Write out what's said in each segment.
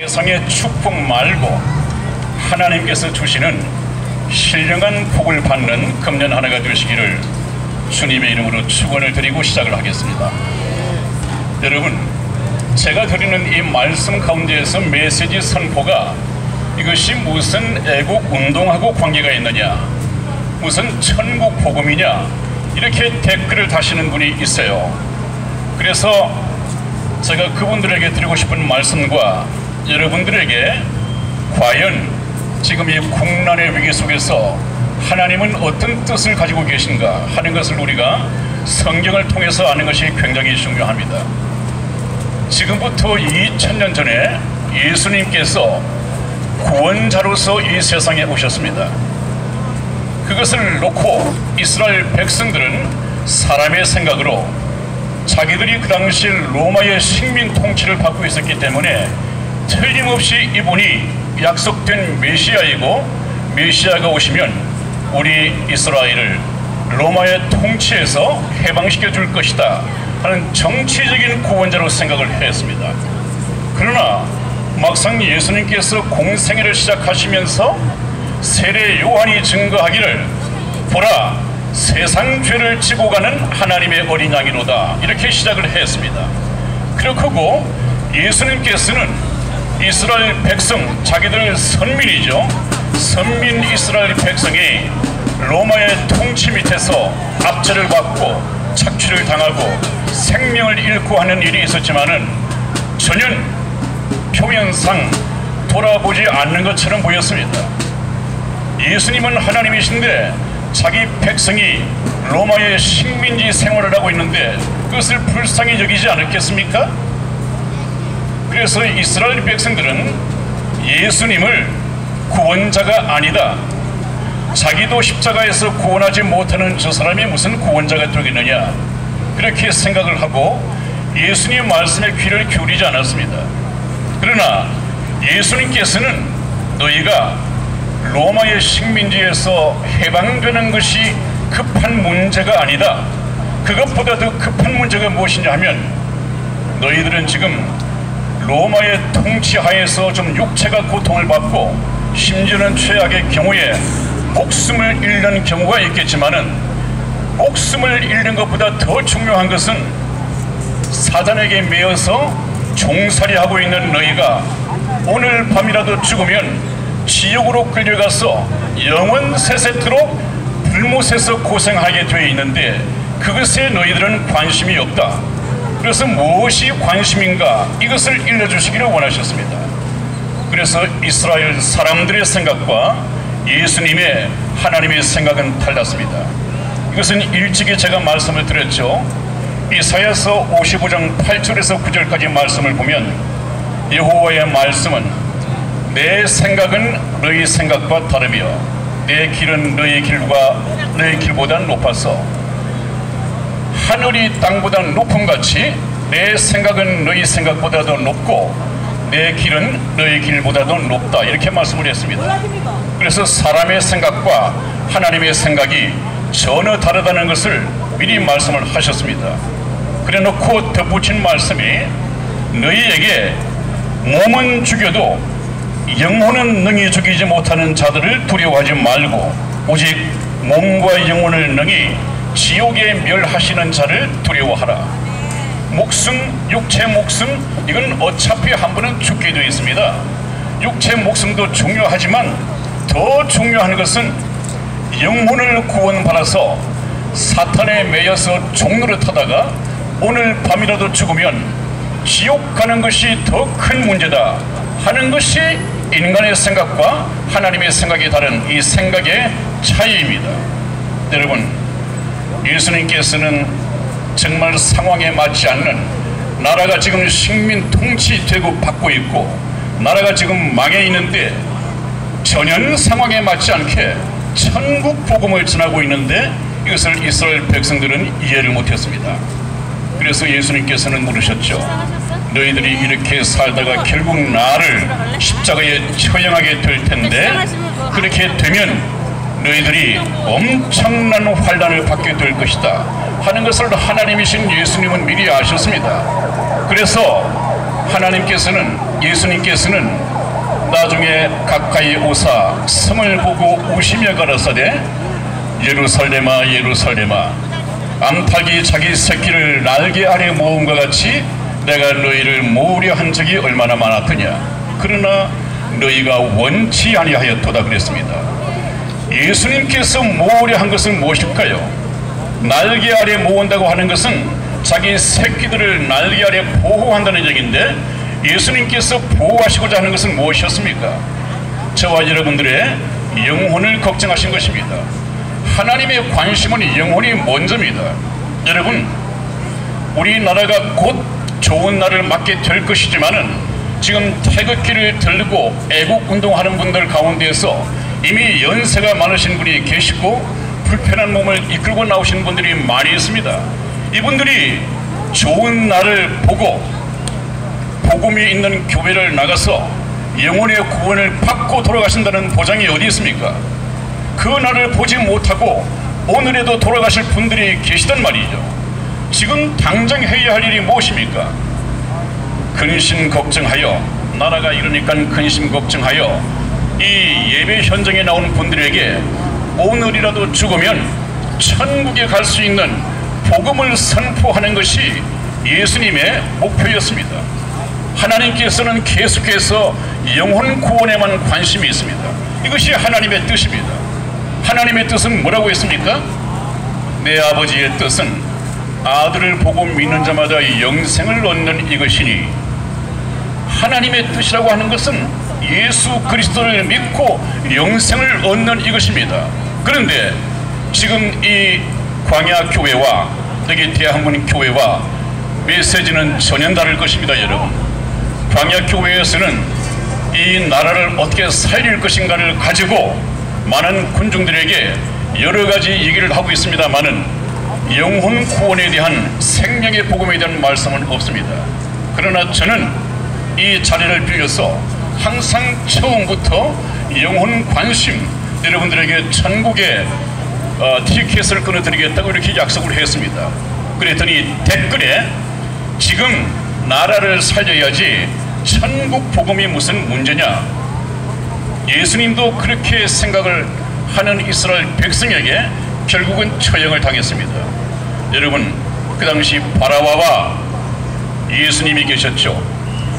세상의 축복 말고 하나님께서 주시는 신령한 복을 받는 금년 한 해가 되시기를 주님의 이름으로 축원을 드리고 시작을 하겠습니다. 여러분, 제가 드리는 이 말씀 가운데에서 메시지 선포가 이것이 무슨 애국 운동하고 관계가 있느냐, 무슨 천국 복음이냐, 이렇게 댓글을 다시는 분이 있어요. 그래서 제가 그분들에게 드리고 싶은 말씀과 여러분들에게 과연 지금 이 국난의 위기 속에서 하나님은 어떤 뜻을 가지고 계신가 하는 것을 우리가 성경을 통해서 아는 것이 굉장히 중요합니다. 지금부터 2000년 전에 예수님께서 구원자로서 이 세상에 오셨습니다. 그것을 놓고 이스라엘 백성들은 사람의 생각으로 자기들이 그 당시 로마의 식민 통치를 받고 있었기 때문에 틀림없이 이분이 약속된 메시아이고, 메시아가 오시면 우리 이스라엘을 로마의 통치에서 해방시켜 줄 것이다 하는 정치적인 구원자로 생각을 했습니다. 그러나 막상 예수님께서 공생애를 시작하시면서 세례 요한이 증거하기를 보라, 세상 죄를 지고 가는 하나님의 어린 양이로다, 이렇게 시작을 했습니다. 그렇고 예수님께서는 이스라엘 백성, 자기들 선민이죠, 선민 이스라엘 백성이 로마의 통치 밑에서 압제를 받고 착취를 당하고 생명을 잃고 하는 일이 있었지만은 전혀 표면상 돌아보지 않는 것처럼 보였습니다. 예수님은 하나님이신데 자기 백성이 로마의 식민지 생활을 하고 있는데 그것을 불쌍히 여기지 않았겠습니까? 그래서 이스라엘 백성들은 예수님을 구원자가 아니다, 자기도 십자가에서 구원하지 못하는 저 사람이 무슨 구원자가 되겠느냐, 그렇게 생각을 하고 예수님 말씀에 귀를 기울이지 않았습니다. 그러나 예수님께서는 너희가 로마의 식민지에서 해방되는 것이 급한 문제가 아니다, 그것보다 더 급한 문제가 무엇이냐 하면 너희들은 지금 로마의 통치하에서 좀 육체가 고통을 받고 심지어는 최악의 경우에 목숨을 잃는 경우가 있겠지만은 목숨을 잃는 것보다 더 중요한 것은 사단에게 매여서 종살이하고 있는 너희가 오늘 밤이라도 죽으면 지옥으로 끌려가서 영원 세세토록 불못에서 고생하게 되어 있는데 그것에 너희들은 관심이 없다. 그래서 무엇이 관심인가, 이것을 일러주시기를 원하셨습니다. 그래서 이스라엘 사람들의 생각과 예수님의 하나님의 생각은 달랐습니다. 이것은 일찍이 제가 말씀을 드렸죠. 이사야서 55장 8절에서 9절까지 말씀을 보면 여호와의 말씀은 내 생각은 너희 생각과 다르며 내 길은 너희 길보다 높아서 하늘이 땅보다 높음같이 내 생각은 너희 생각보다 더 높고 내 길은 너희 길보다 더 높다, 이렇게 말씀을 했습니다. 그래서 사람의 생각과 하나님의 생각이 전혀 다르다는 것을 미리 말씀을 하셨습니다. 그래 놓고 덧붙인 말씀이 너희에게 몸은 죽여도 영혼은 능히 죽이지 못하는 자들을 두려워하지 말고 오직 몸과 영혼을 능히 지옥에 멸하시는 자를 두려워하라. 목숨, 육체 목숨, 이건 어차피 한 번은 죽게 되어 있습니다. 육체 목숨도 중요하지만 더 중요한 것은 영혼을 구원받아서 사탄에 매여서 종노릇하다가 오늘 밤이라도 죽으면 지옥 가는 것이 더 큰 문제다 하는 것이 인간의 생각과 하나님의 생각이 다른 이 생각의 차이입니다. 여러분, 예수님께서는 정말 상황에 맞지 않는, 나라가 지금 식민 통치되고 받고 있고 나라가 지금 망해 있는데 전혀 상황에 맞지 않게 천국 복음을 전하고 있는데 이것을 이스라엘 백성들은 이해를 못했습니다. 그래서 예수님께서는 물으셨죠. 너희들이 이렇게 살다가 결국 나를 십자가에 처형하게 될 텐데 그렇게 되면 너희들이 엄청난 환난을 받게 될 것이다 하는 것을 하나님이신 예수님은 미리 아셨습니다. 그래서 하나님께서는 예수님께서는 나중에 가까이 오사 성을 보고 우시며 가라사대 예루살렘아 예루살렘아 암탉이 자기 새끼를 날개 아래 모음과 같이 내가 너희를 모으려 한 적이 얼마나 많았더냐. 그러나 너희가 원치 아니하였도다 그랬습니다. 예수님께서 모으려 한 것은 무엇일까요? 날개 아래 모은다고 하는 것은 자기 새끼들을 날개 아래 보호한다는 얘기인데 예수님께서 보호하시고자 하는 것은 무엇이었습니까? 저와 여러분들의 영혼을 걱정하신 것입니다. 하나님의 관심은 영혼이 먼저입니다. 여러분, 우리나라가 곧 좋은 날을 맞게 될 것이지만은 지금 태극기를 들고 애국운동하는 분들 가운데에서 이미 연세가 많으신 분이 계시고 불편한 몸을 이끌고 나오신 분들이 많이 있습니다. 이분들이 좋은 날을 보고 복음이 있는 교회를 나가서 영혼의 구원을 받고 돌아가신다는 보장이 어디 있습니까? 그 날을 보지 못하고 오늘에도 돌아가실 분들이 계시단 말이죠. 지금 당장 해야 할 일이 무엇입니까? 근심 걱정하여, 나라가 이러니까 근심 걱정하여 이 예배 현장에 나오는 분들에게 오늘이라도 죽으면 천국에 갈 수 있는 복음을 선포하는 것이 예수님의 목표였습니다. 하나님께서는 계속해서 영혼 구원에만 관심이 있습니다. 이것이 하나님의 뜻입니다. 하나님의 뜻은 뭐라고 했습니까? 내 아버지의 뜻은 아들을 보고 믿는 자마다 영생을 얻는 이것이니, 하나님의 뜻이라고 하는 것은 예수 그리스도를 믿고 영생을 얻는 이것입니다. 그런데 지금 이 광야교회와 여기 대한민국교회와 메시지는 전혀 다를 것입니다. 여러분, 광야교회에서는 이 나라를 어떻게 살릴 것인가를 가지고 많은 군중들에게 여러 가지 얘기를 하고 있습니다만은 영혼 구원에 대한 생명의 복음에 대한 말씀은 없습니다. 그러나 저는 이 자리를 빌려서 항상 처음부터 영혼 관심, 여러분들에게 천국의 티켓을 끊어드리겠다고 이렇게 약속을 했습니다. 그랬더니 댓글에 지금 나라를 살려야지 천국 복음이 무슨 문제냐, 예수님도 그렇게 생각을 하는 이스라엘 백성에게 결국은 처형을 당했습니다. 여러분, 그 당시 바라바와 예수님이 계셨죠.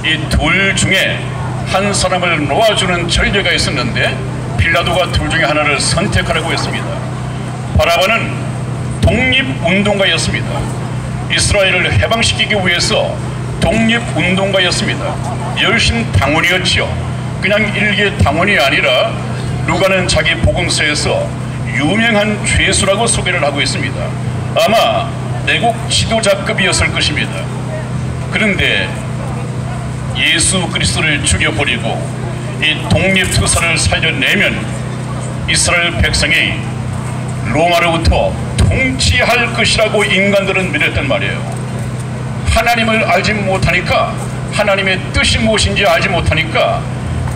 이 둘 중에 한 사람을 놓아주는 전례가 있었는데 빌라도가 둘 중에 하나를 선택하라고 했습니다. 바라바는 독립운동가였습니다. 이스라엘을 해방시키기 위해서 독립운동가였습니다. 열심 당원이었죠. 그냥 일개 당원이 아니라 누가는 자기 복음서에서 유명한 죄수라고 소개를 하고 있습니다. 아마 내국 지도자급이었을 것입니다. 그런데 예수 그리스도를 죽여버리고 이 독립투사를 살려내면 이스라엘 백성이 로마로부터 통치할 것이라고 인간들은 믿었단 말이에요. 하나님을 알지 못하니까, 하나님의 뜻이 무엇인지 알지 못하니까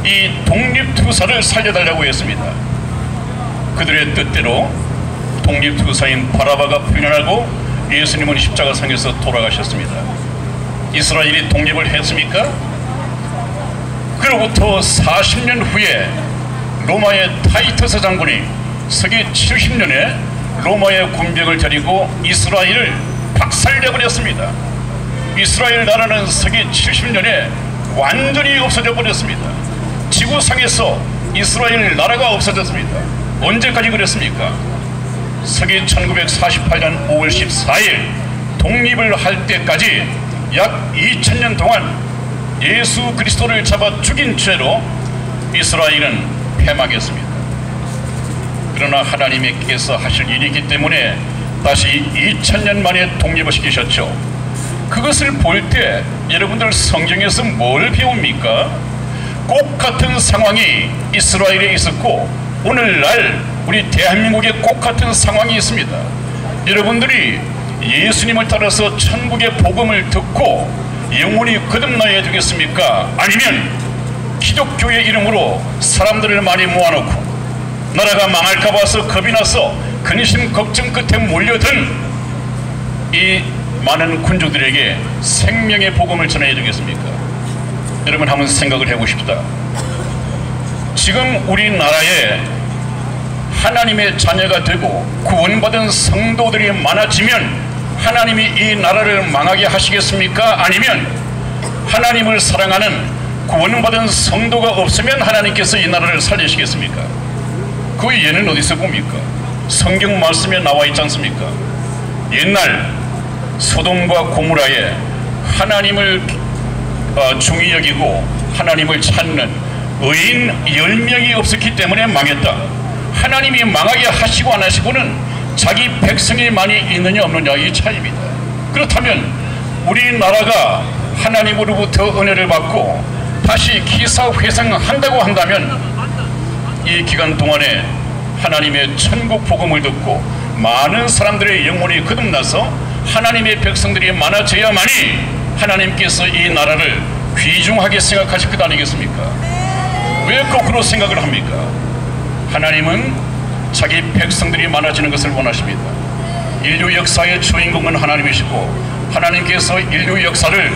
이 독립투사를 살려달라고 했습니다. 그들의 뜻대로 독립투사인 바라바가 풀려나고 예수님은 십자가상에서 돌아가셨습니다. 이스라엘이 독립을 했습니까? 그로부터 40년 후에 로마의 타이터스 장군이 서기 70년에 로마의 군병을 데리고 이스라엘을 박살내버렸습니다. 이스라엘 나라는 서기 70년에 완전히 없어져 버렸습니다. 지구상에서 이스라엘 나라가 없어졌습니다. 언제까지 그랬습니까? 서기 1948년 5월 14일 독립을 할 때까지 약 2000년 동안 예수 그리스도를 잡아 죽인 죄로 이스라엘은 패망했습니다. 그러나 하나님께서 하실 일이 있기 때문에 다시 2000년 만에 독립을 시키셨죠. 그것을 볼 때 여러분들 성경에서 뭘 배웁니까? 꼭 같은 상황이 이스라엘에 있었고 오늘날 우리 대한민국에 꼭 같은 상황이 있습니다. 여러분들이 예수님을 따라서 천국의 복음을 듣고 영원히 거듭나야 되겠습니까? 아니면 기독교의 이름으로 사람들을 많이 모아놓고 나라가 망할까 봐서 겁이 나서 근심 걱정 끝에 몰려든 이 많은 군주들에게 생명의 복음을 전해야 되겠습니까? 여러분 한번 생각을 해보십시다. 지금 우리나라에 하나님의 자녀가 되고 구원받은 성도들이 많아지면 하나님이 이 나라를 망하게 하시겠습니까? 아니면 하나님을 사랑하는 구원받은 성도가 없으면 하나님께서 이 나라를 살리시겠습니까? 그 예는 어디서 봅니까? 성경 말씀에 나와 있지 않습니까? 옛날 소돔과 고모라에 하나님을 중히 여기고 하나님을 찾는 의인 10명이 없었기 때문에 망했다. 하나님이 망하게 하시고 안 하시고는 자기 백성이 많이 있느냐 없느냐 이 차이입니다. 그렇다면 우리나라가 하나님으로부터 은혜를 받고 다시 기사회생한다고 한다면 이 기간 동안에 하나님의 천국 복음을 듣고 많은 사람들의 영혼이 거듭나서 하나님의 백성들이 많아져야만이 하나님께서 이 나라를 귀중하게 생각하실 것 아니겠습니까? 왜 거꾸로 생각을 합니까? 하나님은 자기 백성들이 많아지는 것을 원하십니다. 인류 역사의 주인공은 하나님이시고 하나님께서 인류 역사를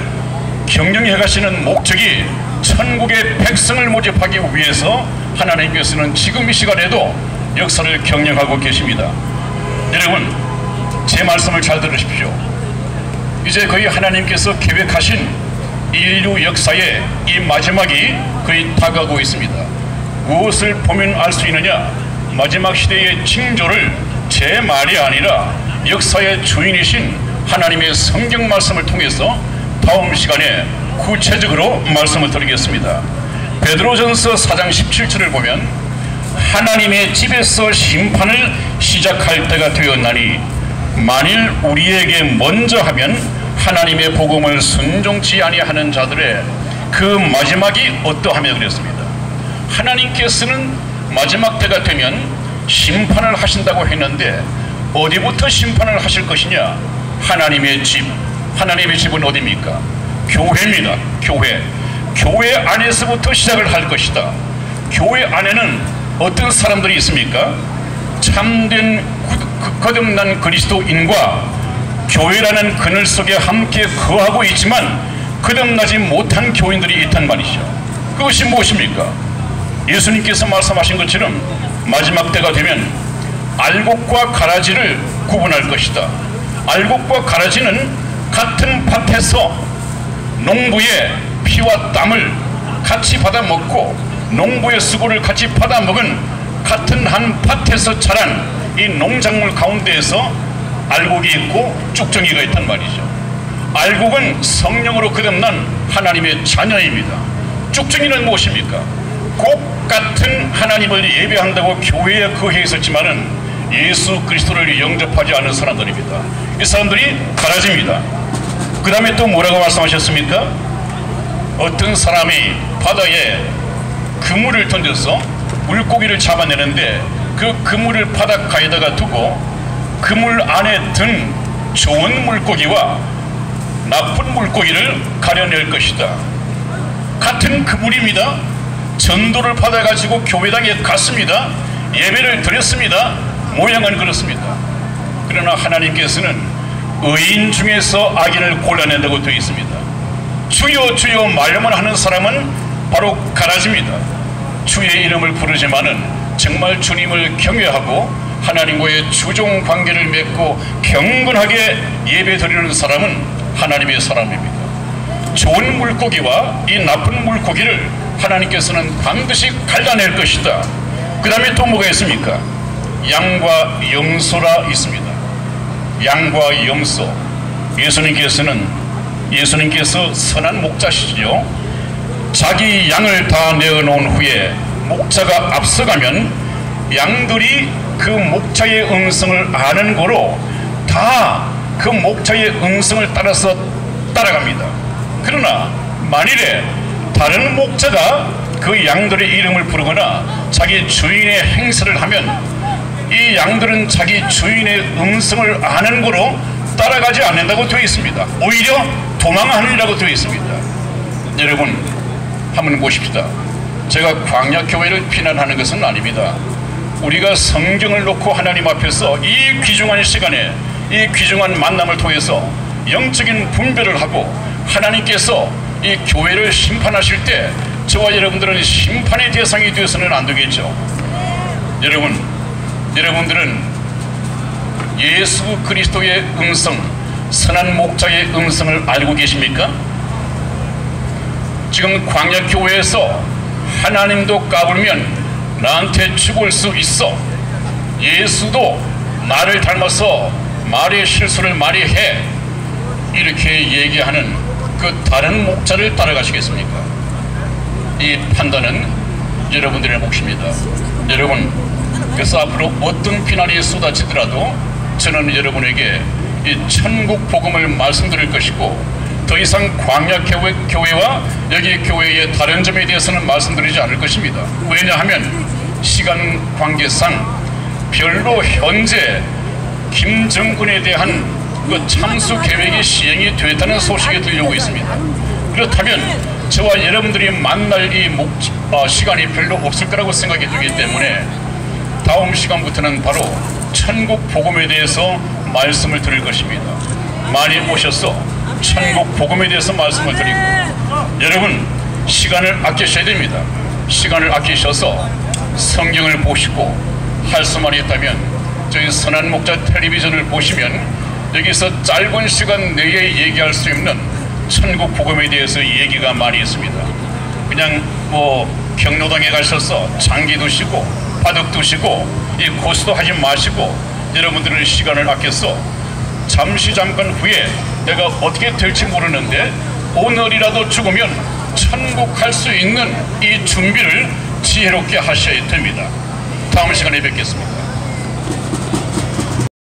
경영해 가시는 목적이 천국의 백성을 모집하기 위해서 하나님께서는 지금 이 시간에도 역사를 경영하고 계십니다. 여러분 제 말씀을 잘 들으십시오. 이제 거의 하나님께서 계획하신 인류 역사의 이 마지막이 거의 다가오고 있습니다. 무엇을 보면 알 수 있느냐? 마지막 시대의 징조를 제 말이 아니라 역사의 주인이신 하나님의 성경 말씀을 통해서 다음 시간에 구체적으로 말씀을 드리겠습니다. 베드로전서 4장 17절을 보면 하나님의 집에서 심판을 시작할 때가 되었나니 만일 우리에게 먼저 하면 하나님의 복음을 순종치 아니하는 자들의 그 마지막이 어떠하며 그랬습니다. 하나님께서는 마지막 때가 되면 심판을 하신다고 했는데 어디부터 심판을 하실 것이냐? 하나님의 집. 하나님의 집은 어디입니까? 교회입니다. 교회 안에서부터 시작을 할 것이다. 교회 안에는 어떤 사람들이 있습니까? 참된 거듭난 그리스도인과 교회라는 그늘 속에 함께 거하고 있지만 거듭나지 못한 교인들이 있단 말이죠. 그것이 무엇입니까? 예수님께서 말씀하신 것처럼 마지막 때가 되면 알곡과 가라지를 구분할 것이다. 알곡과 가라지는 같은 밭에서 농부의 피와 땀을 같이 받아 먹고 농부의 수고를 같이 받아 먹은 같은 한 밭에서 자란 이 농작물 가운데에서 알곡이 있고 쭉정이가 있단 말이죠. 알곡은 성령으로 거듭난 하나님의 자녀입니다. 쭉정이는 무엇입니까? 꼭 같은 하나님을 예배한다고 교회에 거해 있었지만은 예수 그리스도를 영접하지 않은 사람들입니다. 이 사람들이 가라지입니다. 그 다음에 또 뭐라고 말씀하셨습니까? 어떤 사람이 바다에 그물을 던져서 물고기를 잡아내는데 그 그물을 바닷가에다가 두고 그물 안에 든 좋은 물고기와 나쁜 물고기를 가려낼 것이다. 같은 그물입니다. 전도를 받아가지고 교회당에 갔습니다. 예배를 드렸습니다. 모양은 그렇습니다. 그러나 하나님께서는 의인 중에서 악인을 골라낸다고 되어 있습니다. 주여 주여 말만 하는 사람은 바로 가라지입니다. 주의 이름을 부르지만은 정말 주님을 경외하고 하나님과의 주종 관계를 맺고 경건하게 예배 드리는 사람은 하나님의 사람입니다. 좋은 물고기와 이 나쁜 물고기를 하나님께서는 반드시 갈라낼 것이다. 그 다음에 또 뭐가 있습니까? 양과 염소라 있습니다. 양과 염소. 예수님께서 선한 목자시죠. 자기 양을 다 내어놓은 후에 목자가 앞서가면 양들이 그 목자의 음성을 아는 거로 다 그 목자의 음성을 따라서 따라갑니다. 그러나 만일에 다른 목자가 그 양들의 이름을 부르거나 자기 주인의 행세를 하면 이 양들은 자기 주인의 음성을 아는 거로 따라가지 않는다고 되어 있습니다. 오히려 도망하느라고 되어 있습니다. 여러분 한번 보십시다. 제가 광야교회를 비난하는 것은 아닙니다. 우리가 성경을 놓고 하나님 앞에서 이 귀중한 시간에 이 귀중한 만남을 통해서 영적인 분별을 하고 하나님께서 이 교회를 심판하실 때 저와 여러분들은 심판의 대상이 되어서는 안 되겠죠. 여러분들은 예수 그리스도의 음성, 선한 목자의 음성을 알고 계십니까? 지금 광야교회에서 하나님도 까불면 나한테 죽을 수 있어, 예수도 나를 닮아서 말의 실수를 많이 해, 이렇게 얘기하는 그 다른 목자를 따라가시겠습니까? 이 판단은 여러분들의 몫입니다. 여러분, 그래서 앞으로 어떤 비난이 쏟아지더라도 저는 여러분에게 이 천국 복음을 말씀드릴 것이고, 더 이상 광야교회와 여기 교회의 다른 점에 대해서는 말씀드리지 않을 것입니다. 왜냐하면 시간 관계상 별로 현재 김정은에 대한 그 참수 계획이 시행이 됐다는 소식이 들려오고 있습니다. 그렇다면 저와 여러분들이 만날 이 시간이 별로 없을 거라고 생각이 들기 때문에 다음 시간부터는 바로 천국 복음에 대해서 말씀을 드릴 것입니다. 많이 오셔서 천국 복음에 대해서 말씀을 드리고, 여러분 시간을 아끼셔야 됩니다. 시간을 아끼셔서 성경을 보시고, 할 수만 있다면 저희 선한 목자 텔레비전을 보시면 여기서 짧은 시간 내에 얘기할 수 있는 천국 복음에 대해서 얘기가 많이 있습니다. 그냥 경로당에 가셔서 장기 드시고 바둑 두시고 이 고수도 하지 마시고, 여러분들은 시간을 아껴서 잠깐 후에 내가 어떻게 될지 모르는데 오늘이라도 죽으면 천국 갈 수 있는 이 준비를 지혜롭게 하셔야 됩니다. 다음 시간에 뵙겠습니다.